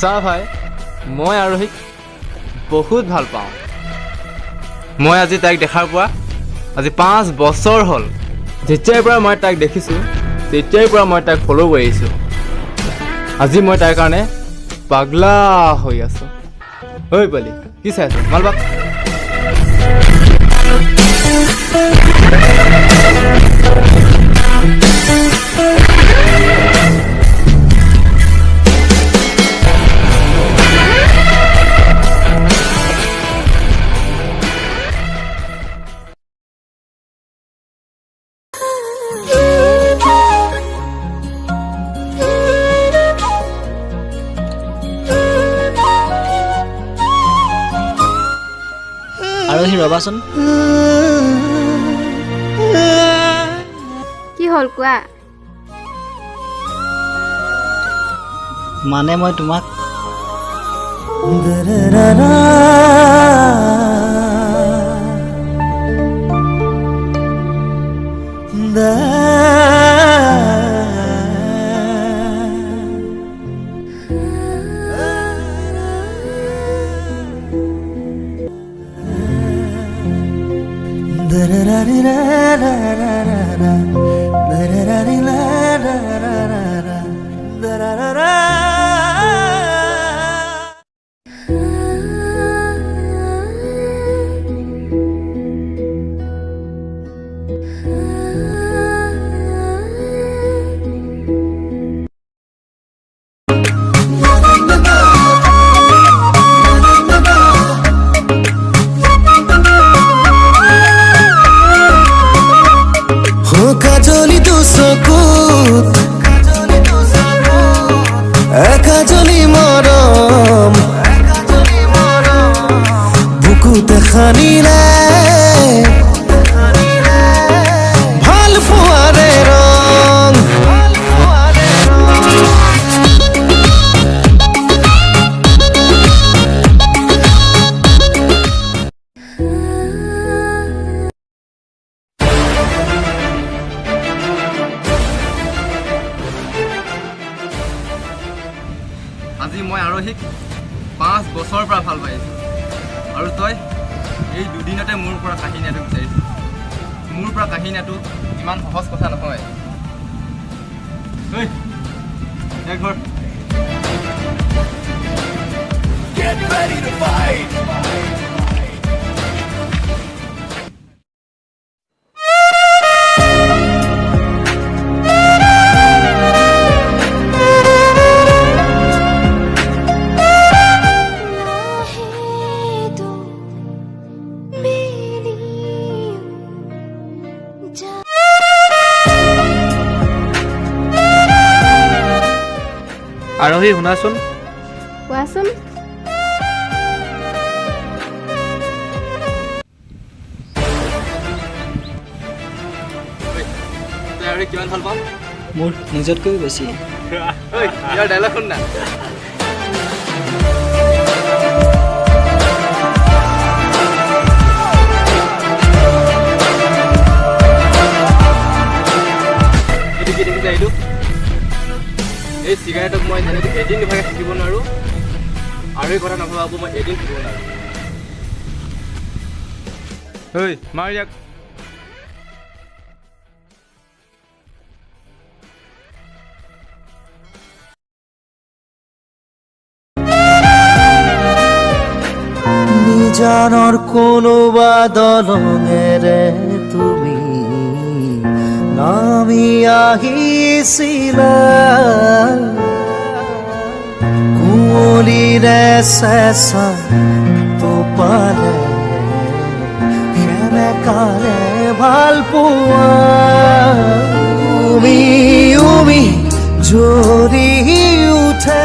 চা ভাই মই আৰোহীক বহুত ভাল পাওঁ মই আজি তাইক দেখাৰ পৰা আজি 5 বছৰ হ'ল যেতিয়াৰ পৰা মই তাইক দেখিছোঁ তেতিয়াৰ পৰা মই তাইক ফলো কৰি আহিছোঁ আজি মই তাইৰ কাৰণে পাগলা হৈ আছোঁ ঐ বলি কি চাই আছ মালবাক আৰোহী ৰবাচোন কি হ'ল কোৱা মানে মই তোমাক একাজলি মৰম বুকুতে খানিলে ভাল ফুৱাৰে ৰং আজি মই আৰোহীক 5 বছৰৰ পৰা ভাল পাইছোঁ আৰু তই এই দুদিনতে মোৰ পৰা কাহিনীটো বিচাৰিছ মোৰ পৰা কাহিনীটো ইমান সহজ কথা নহয় ঐ এক ঘৰ Get ready to fight! আৰোহী শুনাচোন কোৱাচোন তই আৰোহীক কিমান ভাল পাওঁ মোৰ নিজতকৈ বেছি ইয়াৰ ডাইলগ শুন না এইটো কি দেখিছা এইটো এই চিগাৰেটক মই যেনেকৈ এদিন নিভাগে থাকিব নোৱাৰোঁ আৰু এই কথা নভবাব মই এদিন থাকিব নোৱাৰোঁ ঐ মাৰ ইয়াক নিজানৰ কোনোবা দলঙেৰে তুমি নামি আহিছিলা কুঁৱলীৰে চেঁচা টোপালে সেনেকাৰে ভাল পোৱা উমি উমি জ্বলি উঠে